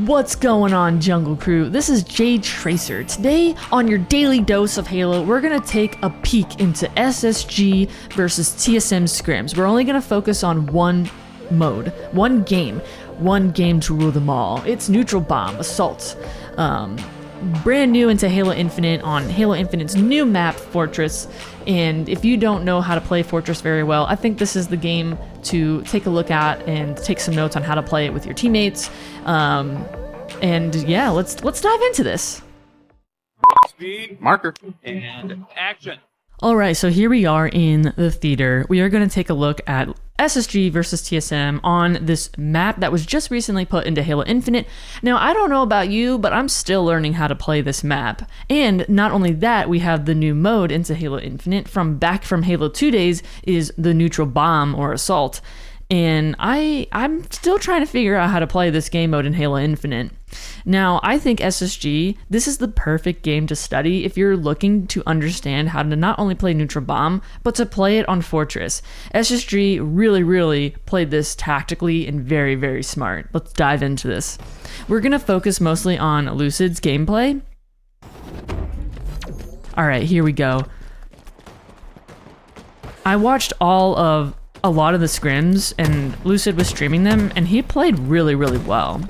What's going on, Jungle Crew? This is Jade Tracer. Today, on your daily dose of Halo, we're gonna take a peek into SSG versus TSM scrims. We're only gonna focus on one mode, one game to rule them all. It's Neutral Bomb Assault. Brand new into Halo Infinite on Halo Infinite's new map, Fortress. And if you don't know how to play Fortress very well, I think this is the game to take a look at and take some notes on how to play it with your teammates. And yeah, let's dive into this. Speed, marker, and action. Alright, so here we are in the theater. We are going to take a look at SSG versus TSM on this map that was just recently put into Halo Infinite. Now, I don't know about you, but I'm still learning how to play this map. And not only that, we have the new mode into Halo Infinite from back from Halo 2 days is the Neutral Bomb or Assault. And I'm still trying to figure out how to play this game mode in Halo Infinite. Now, I think SSG, this is the perfect game to study if you're looking to understand how to not only play Neutral Bomb, but to play it on Fortress. SSG really played this tactically and very smart. Let's dive into this. We're going to focus mostly on Lucid's gameplay. Alright, here we go. I watched a lot of the scrims, and Lucid was streaming them, and he played really well.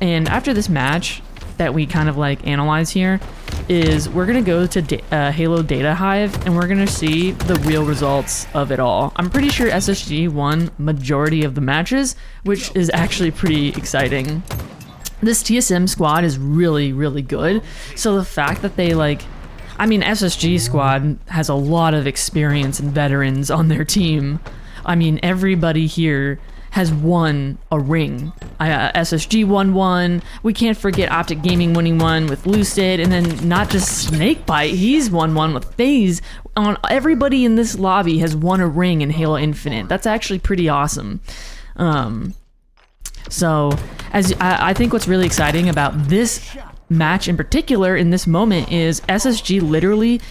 And after this match that we kind of like analyze here is we're gonna go to Halo Data Hive, and we're gonna see the real results of it all. I'm pretty sure SSG won majority of the matches, which is actually pretty exciting. This TSM squad is really good, so the fact that they SSG squad has a lot of experience and veterans on their team. I mean, everybody here has won a ring. SSG won one. We can't forget Optic Gaming winning one with Lucid, and then not just Snakebite, he's won one with FaZe. Everybody in this lobby has won a ring in Halo Infinite. That's actually pretty awesome. So, I think what's really exciting about this match in particular in this moment is SSG literally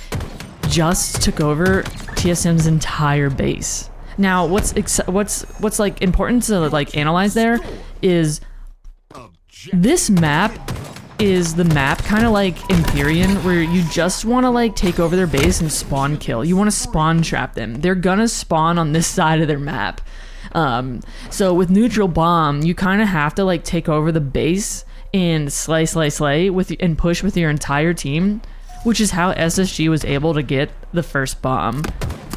just took over TSM's entire base. Now, what's like important to like analyze there is this map is the map kind of like Empyrean, where you just want to like take over their base and spawn kill. You want to spawn trap them. They're gonna spawn on this side of their map. So with Neutral Bomb, you kind of have to like take over the base and slay with and push with your entire team, which is how SSG was able to get the first bomb.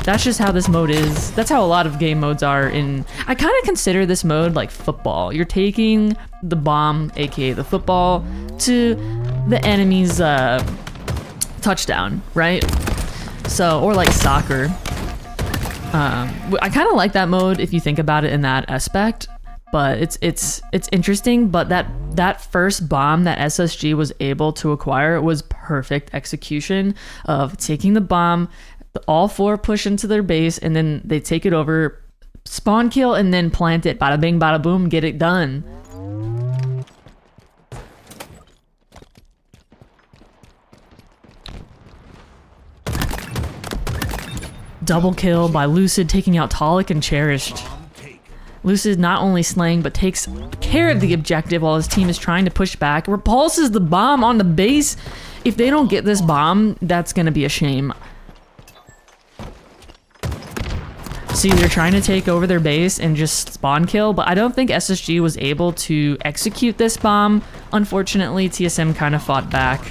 That's just how this mode is. That's how a lot of game modes are in... I kind of consider this mode like football. You're taking the bomb, aka the football, to the enemy's touchdown, right? So, or like soccer. I kind of like that mode if you think about it in that aspect, but it's interesting. But that first bomb that SSG was able to acquire was perfect execution of taking the bomb. All four push into their base, and then they take it over, spawn kill, and then plant it. Bada bing, bada boom, get it done. Double kill by Lucid, taking out Talik and Cherished. Lucid not only slaying, but takes care of the objective while his team is trying to push back. Repulses the bomb on the base. If they don't get this bomb, that's gonna be a shame. See, they're trying to take over their base and just spawn kill, but I don't think SSG was able to execute this bomb. Unfortunately, TSM kind of fought back.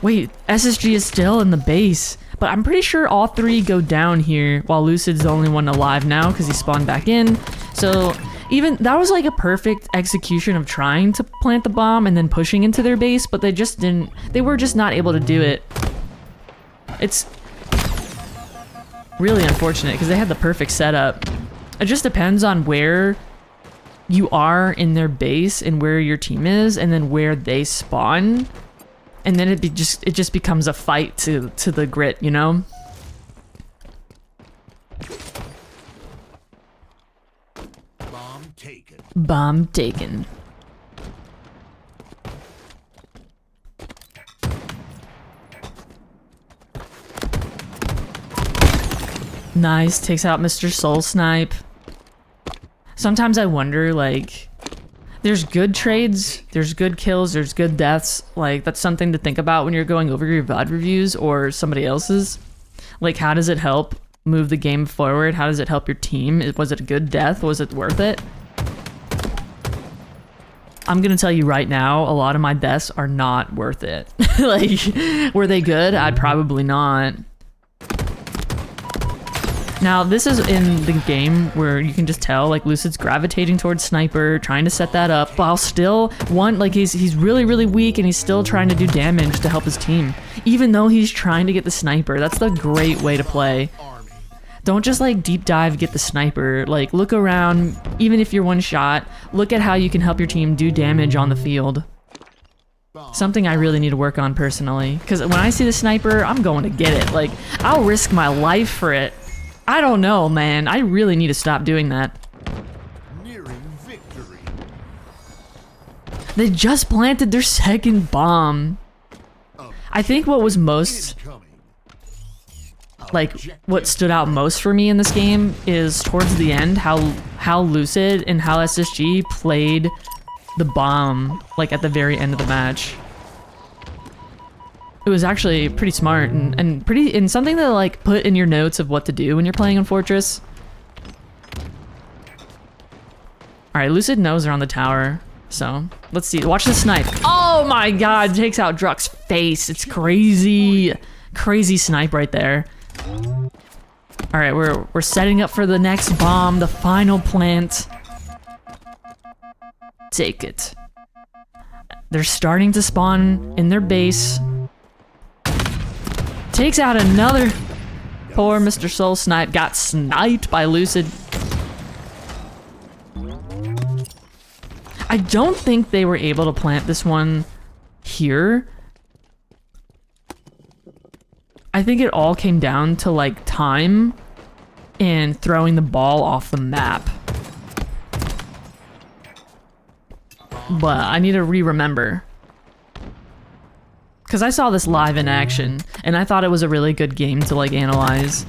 Wait, SSG is still in the base, but I'm pretty sure all three go down here, while Lucid's the only one alive now because he spawned back in. So even that was like a perfect execution of trying to plant the bomb and then pushing into their base, but they just didn't. They were just not able to do it. It's really unfortunate because they had the perfect setup. It just depends on where you are in their base and where your team is, and then where they spawn, and then it just becomes a fight to the grit, you know. Bomb taken. Nice, takes out Mr. Soul Snipe. sometimes I wonder, like, there's good trades, there's good kills, there's good deaths. Like, that's something to think about when you're going over your VOD reviews or somebody else's. Like, how does it help move the game forward? How does it help your team? Was it a good death? Was it worth it? I'm gonna tell you right now, a lot of my deaths are not worth it. Like, were they good? I'd probably not. Now, this is in the game where you can just tell, like, Lucid's gravitating towards Sniper, trying to set that up, while still, like, he's really, really weak, and he's still trying to do damage to help his team. Even though he's trying to get the Sniper, that's the great way to play. Don't just, like, deep dive, get the Sniper. Like, look around, even if you're one shot, look at how you can help your team do damage on the field. Something I really need to work on personally, because when I see the Sniper, I'm going to get it. Like, I'll risk my life for it. I don't know, man. I really need to stop doing that. Nearing victory. They just planted their second bomb. I think what was most, like, what stood out most for me in this game is towards the end how Lucid and how SSG played the bomb, like, at the very end of the match. It was actually pretty smart and something to, like, put in your notes of what to do when you're playing on Fortress. Alright, Lucid knows they're on the tower, so let's see. Watch the snipe. Oh my god, takes out Druck's face. It's crazy. Crazy snipe right there. Alright, we're setting up for the next bomb, the final plant. Take it. They're starting to spawn in their base. Takes out another. Poor Mr. Soul Snipe got sniped by Lucid. I don't think they were able to plant this one here. I think it all came down to, like, time and throwing the ball off the map. But I need to remember. Because I saw this live in action, and I thought it was a really good game to, like, analyze.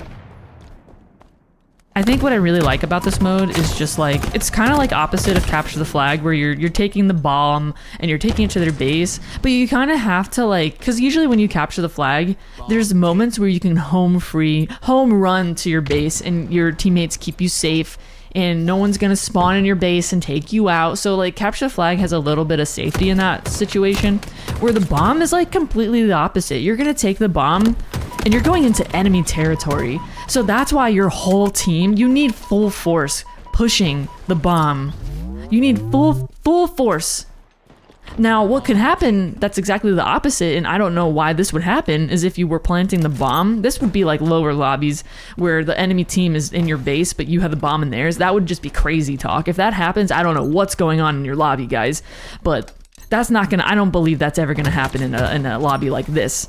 I think what I really like about this mode is just, like, it's kind of like opposite of Capture the Flag, where you're taking the bomb and you're taking it to their base, but you kind of have to, like, because usually when you capture the flag, there's moments where you can home run to your base, and your teammates keep you safe, and no one's gonna spawn in your base and take you out. So, like, Capture the Flag has a little bit of safety in that situation, where the bomb is, like, completely the opposite. You're gonna take the bomb and you're going into enemy territory. So that's why your whole team, you need full force pushing the bomb. You need full force. Now, what could happen that's exactly the opposite, and I don't know why this would happen, is if you were planting the bomb. This would be like lower lobbies where the enemy team is in your base, but you have the bomb in theirs. That would just be crazy talk. If that happens, I don't know what's going on in your lobby, guys. But that's not gonna, I don't believe that's ever gonna happen in a lobby like this.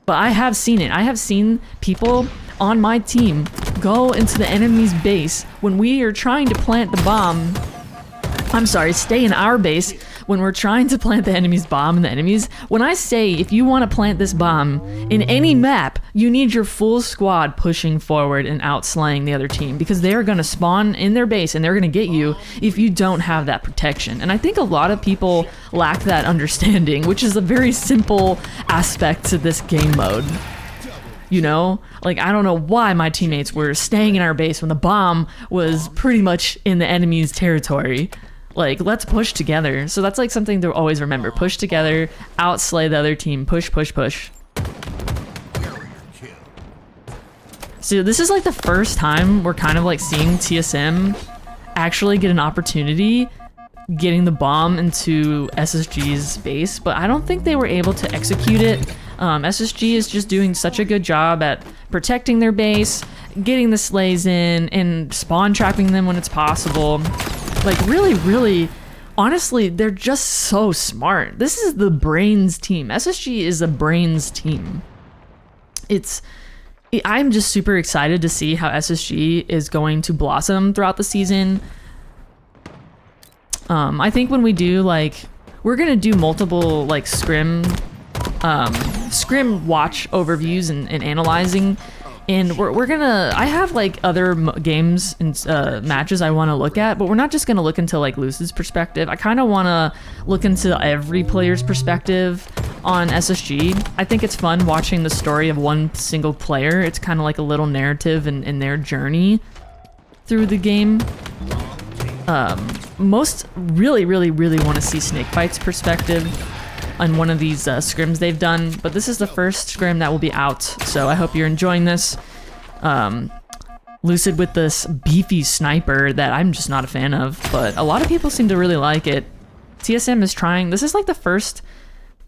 But I have seen it. I have seen people on my team go into the enemy's base when we are trying to plant the bomb. I'm sorry, stay in our base when we're trying to plant the enemy's bomb and the enemies. When I say if you want to plant this bomb in any map, you need your full squad pushing forward and outslaying the other team, because they're going to spawn in their base and they're going to get you if you don't have that protection. And I think a lot of people lack that understanding, which is a very simple aspect to this game mode. You know, like, I don't know why my teammates were staying in our base when the bomb was pretty much in the enemy's territory. Like, let's push together. So that's, like, something to always remember. Push together, outslay the other team, push, push, push. So this is, like, the first time we're kind of, like, seeing TSM actually get an opportunity getting the bomb into SSG's base, but I don't think they were able to execute it. SSG is just doing such a good job at protecting their base, getting the slays in, and spawn trapping them when it's possible. Like, really, honestly, they're just so smart. This is the brains team. SSG is a brains team. I'm just super excited to see how SSG is going to blossom throughout the season. I think when we do, like, we're gonna do multiple, like, scrim watch overviews and analyzing And we're gonna, I have like other games and matches I want to look at, but we're not just gonna look into like Lucid's perspective. I kind of want to look into every player's perspective on SSG. I think it's fun watching the story of one single player. It's kind of like a little narrative in their journey through the game. Most really want to see Snakebite's perspective on one of these scrims they've done, but this is the first scrim that will be out, so I hope you're enjoying this. Lucid with this beefy sniper that I'm just not a fan of, but a lot of people seem to really like it. TSM is trying, this is like the first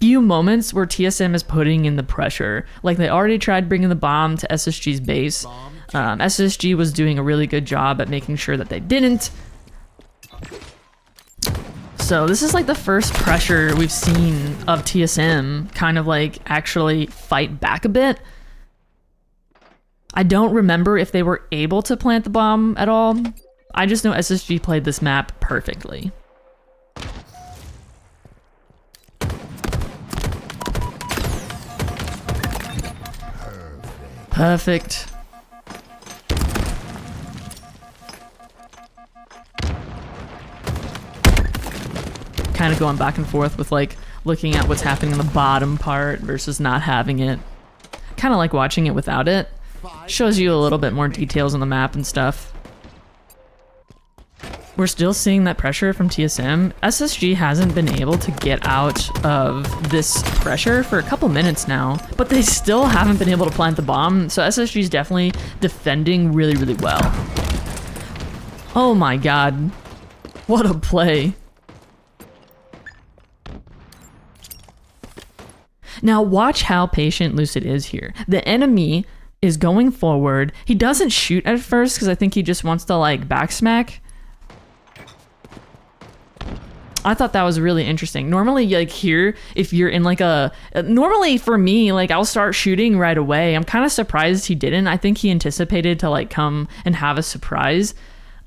few moments where TSM is putting in the pressure. Like they already tried bringing the bomb to SSG's base. SSG was doing a really good job at making sure that they didn't. So this is like the first pressure we've seen of TSM kind of like actually fight back a bit. I don't remember if they were able to plant the bomb at all. I just know SSG played this map perfectly. Perfect. Kind of going back and forth with like looking at what's happening in the bottom part versus not having it. Kind of like watching it without it. Shows you a little bit more details on the map and stuff. We're still seeing that pressure from TSM. SSG hasn't been able to get out of this pressure for a couple minutes now, but they still haven't been able to plant the bomb, so SSG is definitely defending really well. Oh my god. What a play. Now watch how patient Lucid is here. The enemy is going forward. He doesn't shoot at first because I think he just wants to like backsmack. I thought that was really interesting. Normally like here, if you're in like normally for me, like I'll start shooting right away. I'm kind of surprised he didn't. I think he anticipated to like come and have a surprise.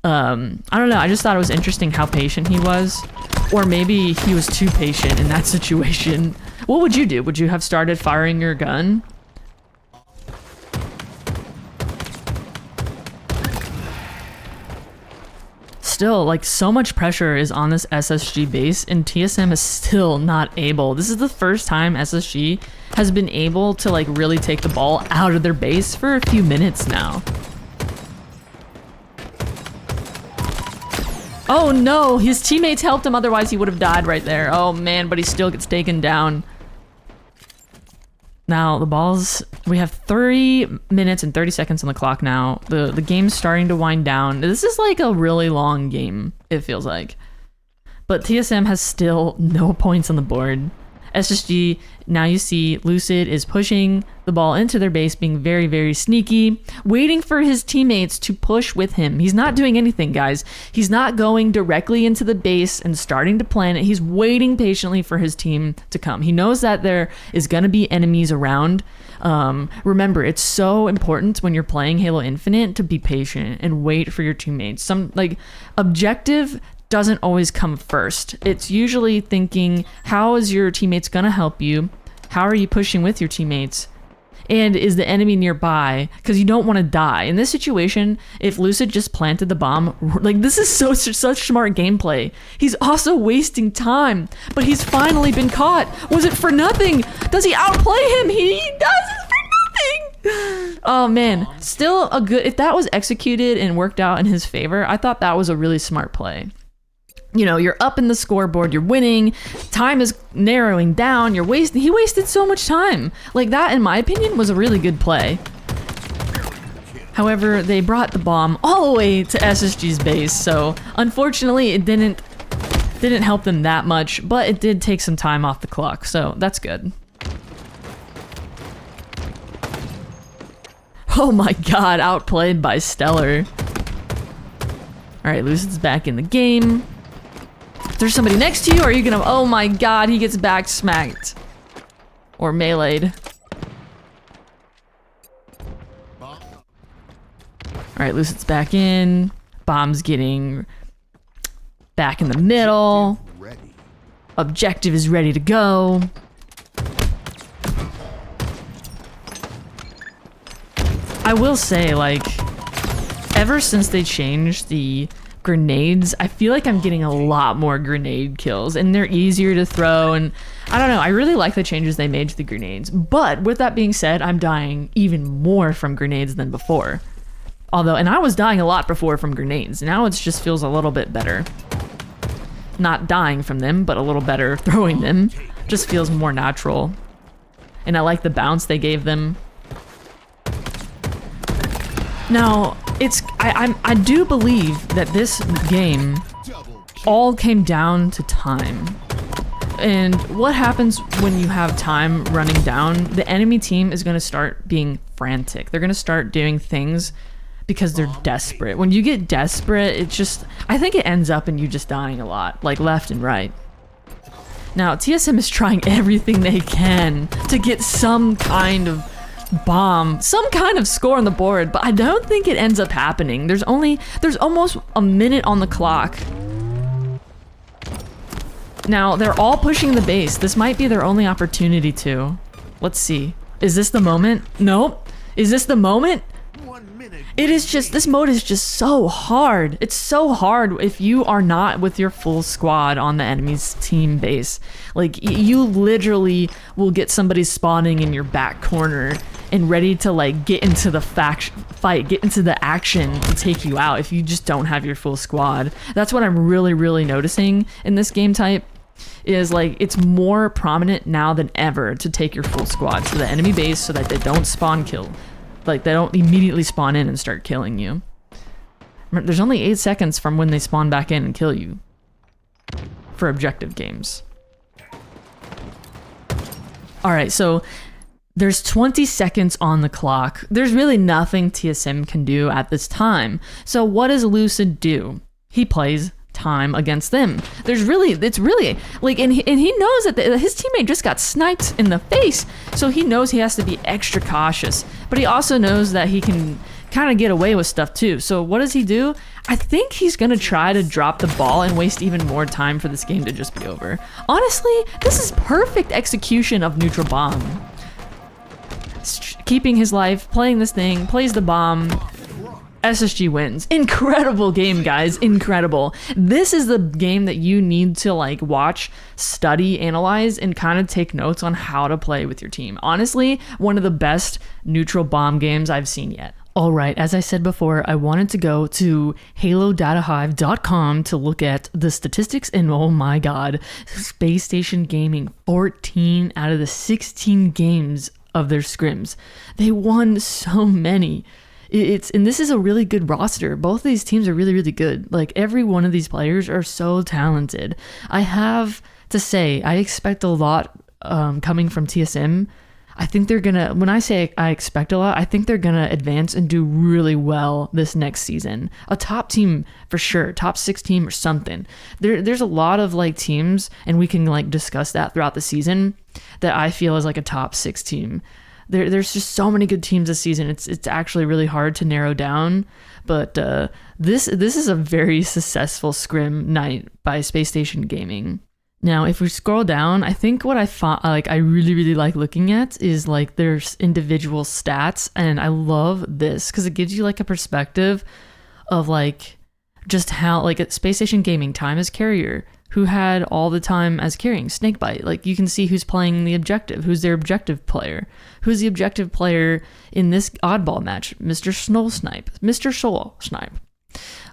I don't know. I just thought it was interesting how patient he was. Or maybe he was too patient in that situation. What would you do? Would you have started firing your gun? Still, like, so much pressure is on this SSG base, and TSM is still not able. This is the first time SSG has been able to, like, really take the ball out of their base for a few minutes now. Oh no, his teammates helped him, otherwise he would have died right there. Oh man, but he still gets taken down. Now, the balls, we have 3 minutes and 30 seconds on the clock now. The game's starting to wind down. This is like a really long game, it feels like. But TSM has still no points on the board. SSG, now you see Lucid is pushing the ball into their base, being very sneaky, waiting for his teammates to push with him. He's not doing anything, guys. He's not going directly into the base and starting to plan it. He's waiting patiently for his team to come. He knows that there is going to be enemies around. Remember, it's so important when you're playing Halo Infinite to be patient and wait for your teammates. Some like objective doesn't always come first. It's usually thinking, how is your teammates gonna help you? How are you pushing with your teammates? And is the enemy nearby? Because you don't want to die. In this situation, if Lucid just planted the bomb, like this is such smart gameplay. He's also wasting time, but he's finally been caught. Was it for nothing? Does he outplay him? He does it for nothing. Oh man, still a good, if that was executed and worked out in his favor, I thought that was a really smart play. You know, you're up in the scoreboard, you're winning, time is narrowing down, he wasted so much time. Like that, in my opinion, was a really good play. However, they brought the bomb all the way to SSG's base, so unfortunately it didn't help them that much, but it did take some time off the clock, so that's good. Oh my god, outplayed by Stellar. Alright, Lucid's back in the game. If there's somebody next to you, are you gonna... Oh my god, he gets back smacked. Or meleeed. Alright, Lucid's back in. Bomb's getting back in the middle. Objective is ready to go. I will say, like, ever since they changed the grenades, I feel like I'm getting a lot more grenade kills, and they're easier to throw, and I don't know, I really like the changes they made to the grenades. But with that being said, I'm dying even more from grenades than before. Although, and I was dying a lot before from grenades. Now it just feels a little bit better. Not dying from them, but a little better throwing them. Just feels more natural. And I like the bounce they gave them. Now, I do believe that this game all came down to time. And what happens when you have time running down? The enemy team is going to start being frantic. They're going to start doing things because they're desperate. When you get desperate, it just, I think it ends up in you just dying a lot, like left and right. Now, TSM is trying everything they can to get some kind of bomb, some kind of score on the board, but I don't think it ends up happening. There's almost a minute on the clock. Now, they're all pushing the base. This might be their only opportunity to. Let's see. Is this the moment? Nope. Is this the moment? It is just, this mode is just so hard. It's so hard if you are not with your full squad on the enemy's team base. Like, you literally will get somebody spawning in your back corner and ready to like get into the fight, get into the action to take you out if you just don't have your full squad. That's what I'm really noticing in this game type. Is like, it's more prominent now than ever to take your full squad to the enemy base so that they don't spawn kill. Like, they don't immediately spawn in and start killing you. There's only 8 seconds from when they spawn back in and kill you for objective games. Alright, so there's 20 seconds on the clock. There's really nothing TSM can do at this time. So what does Lucid do? He plays time against them. It's really like, and he knows that his teammate just got sniped in the face, so he knows he has to be extra cautious, but he also knows that he can kind of get away with stuff too. So what does he do? I think he's gonna try to drop the ball and waste even more time for this game to just be over. Honestly, this is perfect execution of neutral bomb. Keeping his life, playing this thing, plays the bomb. SSG wins. Incredible game, guys. Incredible. This is the game that you need to like watch, study, analyze, and kind of take notes on how to play with your team. Honestly, one of the best neutral bomb games I've seen yet. All right, as I said before, I wanted to go to halodatahive.com to look at the statistics, and oh my god, Space Station Gaming, 14 out of the 16 games of their scrims. They won so many. And this is a really good roster. Both of these teams are really good. Like, every one of these players are so talented. I have to say, I expect a lot coming from TSM. I think they're gonna, when I say I expect a lot, I think they're gonna advance and do really well this next season. A top team for sure, top 6 team or something. There's a lot of like teams, and we can like discuss that throughout the season, that I feel is like a top 6 team. There's just so many good teams this season. It's actually really hard to narrow down, but this is a very successful scrim night by Space Station Gaming. Now, if we scroll down, I think what I really like looking at is like their individual stats, and I love this because it gives you like a perspective of like just how, like, at Space Station Gaming, time as carrier. Who had all the time as carrying? Snakebite. Like, you can see who's playing the objective, who's their objective player, who's the objective player in this oddball match, Mr. Soul Snipe.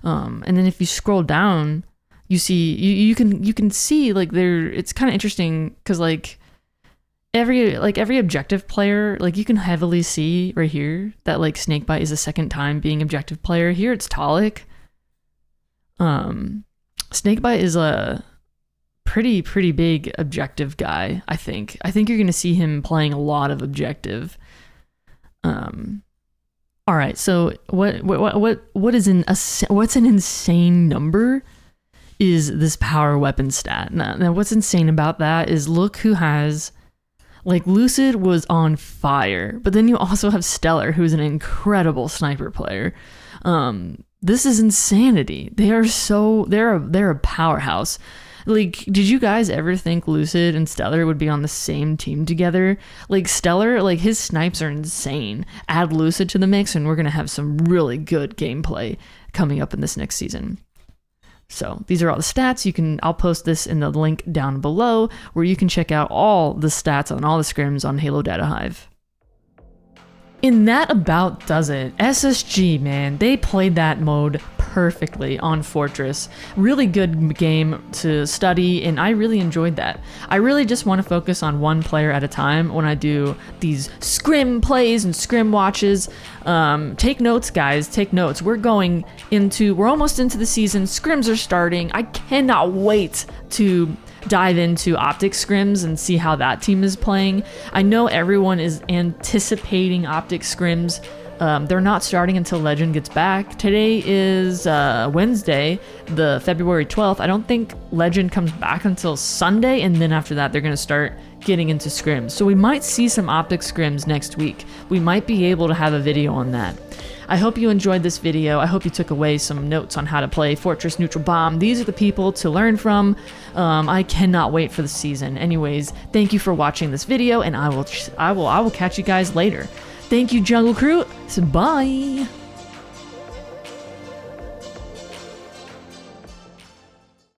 And then if you scroll down, you see you can see like it's kind of interesting because like every objective player, like you can heavily see right here that like Snakebite is the second time being objective player. Here it's Talik. Snakebite is a pretty big objective guy. I think you're gonna see him playing a lot of objective. All right, so what's an insane number is this power weapon stat. Now what's insane about that is look who has, like, Lucid was on fire, but then you also have Stellar, who's an incredible sniper player. This is insanity. They're a powerhouse. Like, did you guys ever think Lucid and Stellar would be on the same team together? Like, Stellar, like, his snipes are insane. Add Lucid to the mix, and we're going to have some really good gameplay coming up in this next season. So these are all the stats. I'll post this in the link down below where you can check out all the stats on all the scrims on Halo Data Hive. And that about does it. SSG, man, they played that mode perfectly on Fortress. Really good game to study, and I really enjoyed that. I really just want to focus on one player at a time when I do these scrim plays and scrim watches. Take notes, guys, take notes. We're almost into the season. Scrims are starting. I cannot wait to dive into Optic Scrims and see how that team is playing. I know everyone is anticipating Optic Scrims. They're not starting until Legend gets back. Today is Wednesday, the February 12th. I don't think Legend comes back until Sunday, and then after that they're going to start getting into scrims. So we might see some Optic Scrims next week. We might be able to have a video on that. I hope you enjoyed this video. I hope you took away some notes on how to play Fortress Neutral Bomb. These are the people to learn from. I cannot wait for the season. Anyways, thank you for watching this video, and I will catch you guys later. Thank you, Jungle Crew. So bye.